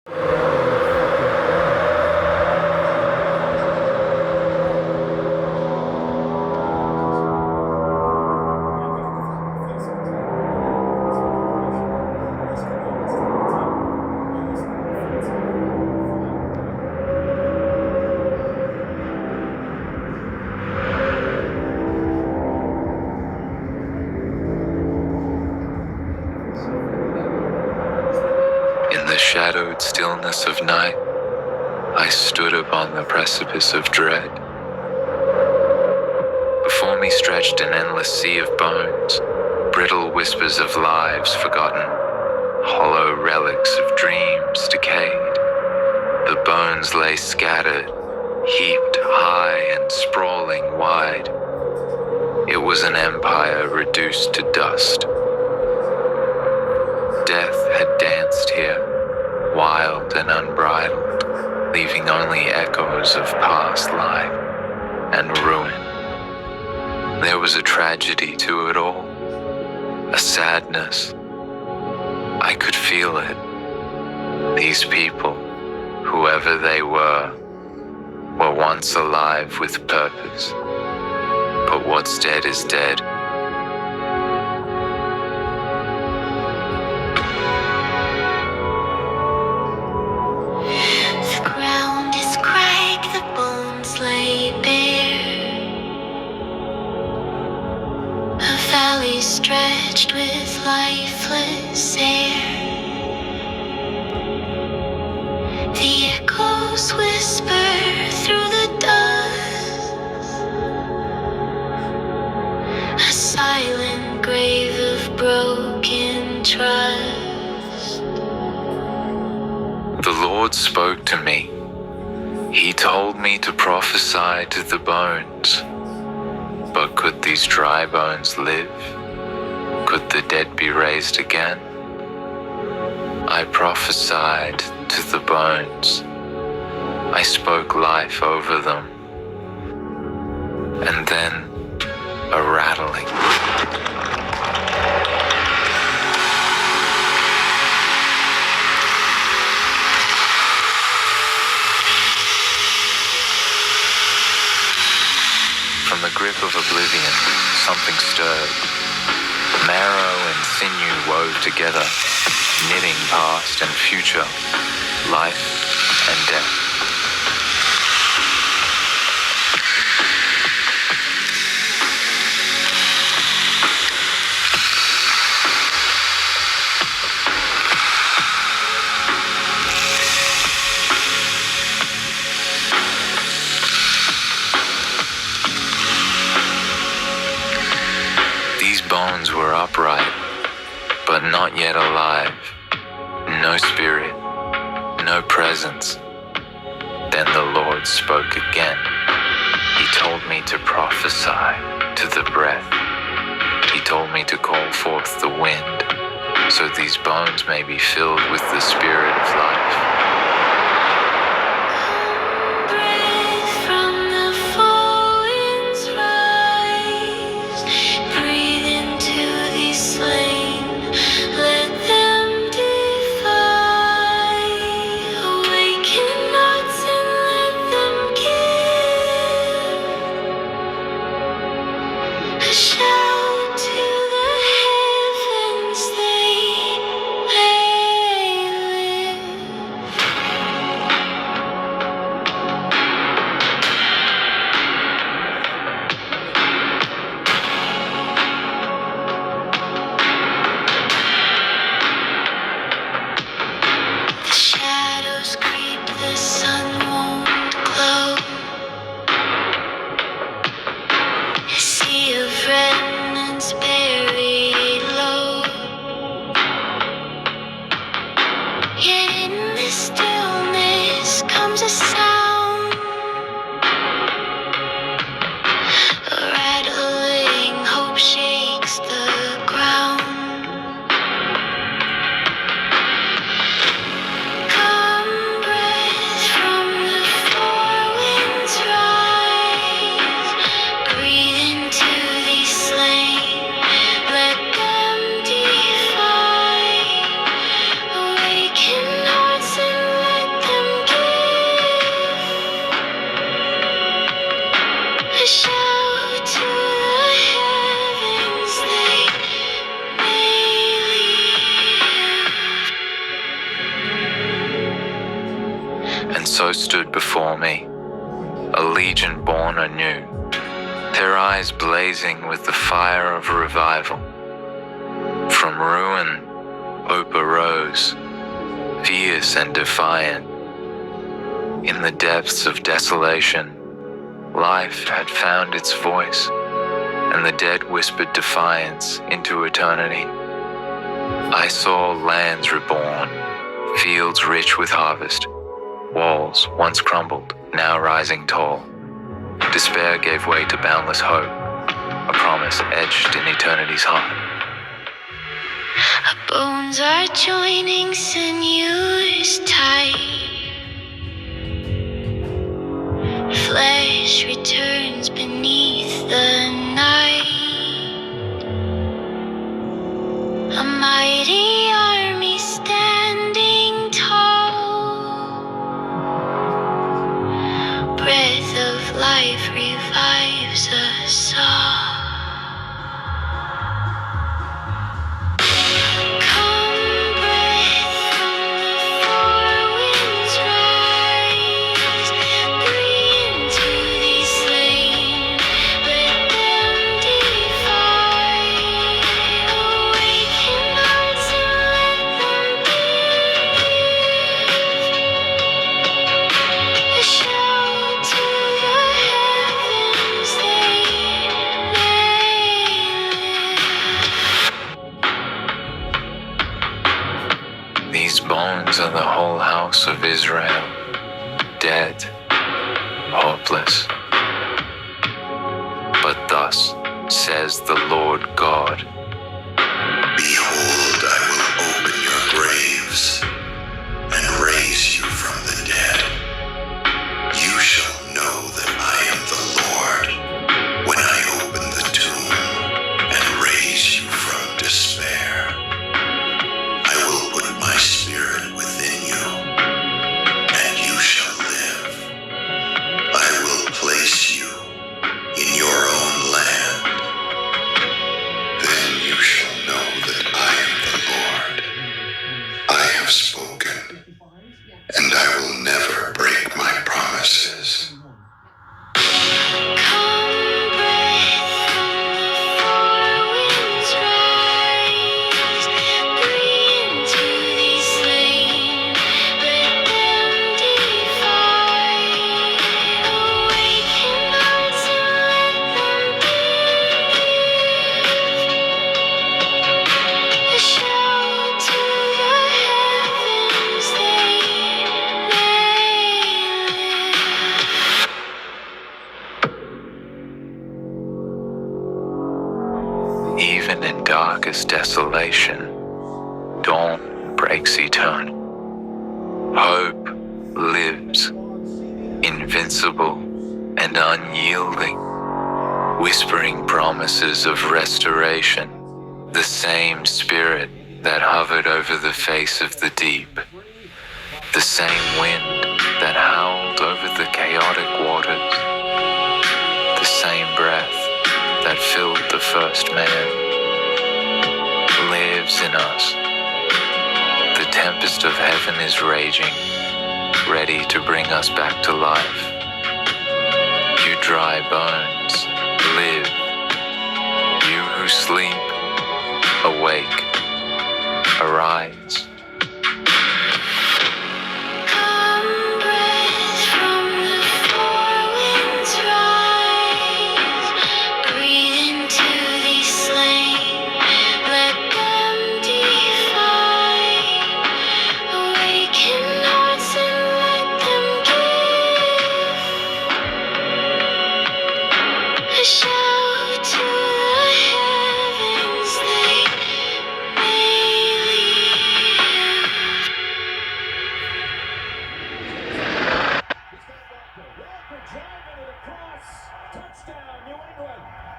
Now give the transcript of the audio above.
In the shadowed stillness of night, I stood upon the precipice of dread. Before me stretched an endless sea of bones, brittle whispers of lives forgotten, hollow relics of dreams decayed. The bones lay scattered, heaped high and sprawling wide. It was an empire reduced to dust. Death had danced here, wild and unbridled, leaving only echoes of past life and ruin. There was a tragedy to it all, a sadness. I could feel it. These people, whoever they were once alive with purpose. But what's dead is dead. The ground is cracked, the bones lay bare. A valley stretched with lifeless air. The echoes whisper through the dust, a silent grave of broken trust. The Lord spoke to me. He told me to prophesy to the bones. But could these dry bones live? Could the dead be raised again? I prophesied to the bones. I spoke life over them. And then a rattling. From the grip of oblivion, something stirred. Marrow and sinew wove together, knitting past and future, life and death. These bones were upright, but not yet alive. No spirit, no presence. Then the Lord spoke again. He told me to prophesy to the breath. He told me to call forth the wind, so these bones may be filled with the spirit of life. Breath from the falling's rise, breathe into these slain, let them defy. Awaken knots and let them give a shout to the heavens, they live. and so stood before me, a legion born anew, their eyes blazing with the fire of revival. From ruin, hope arose, fierce and defiant. In the depths of desolation, life had found its voice, and the dead whispered defiance into eternity. I saw lands reborn, fields rich with harvest, walls once crumbled, now rising tall. Despair gave way to boundless hope, a promise etched in eternity's heart. Our bones are joining, sinews tight. Flesh returns beneath the night. A mighty army standing tall. Breath of life revives us all. Come, breath from the four winds, rise. Breathe into these slain, let them defy. Awaken hearts and let them be. A shout to the heavens, they may live. These bones are the whole house of Israel, dead, hopeless. But thus says the Lord God, Behold, I will open your graves and raise you from the dead. You shall know that I am the Lord when I open the tomb and raise you from despair. I will put my spirit within you, and you shall live. I will place you in your own land. Then you shall know that I am the Lord. I have spoken, and I will never break my promises. Come, breath from the four winds, rise. Breathe into these slain, let them defy. Awaken hearts and let them be. A shout to the heavens, they may live. even in darkest desolation, dawn breaks eternal. Hope lives, invincible and unyielding, whispering promises of restoration, the same spirit that hovered over the face of the deep, the same wind that howled over the chaotic waters, the same breath that filled the first man, lives in us. The tempest of heaven is raging, ready to bring us back to life. You dry bones, live. You who sleep, awake, arise.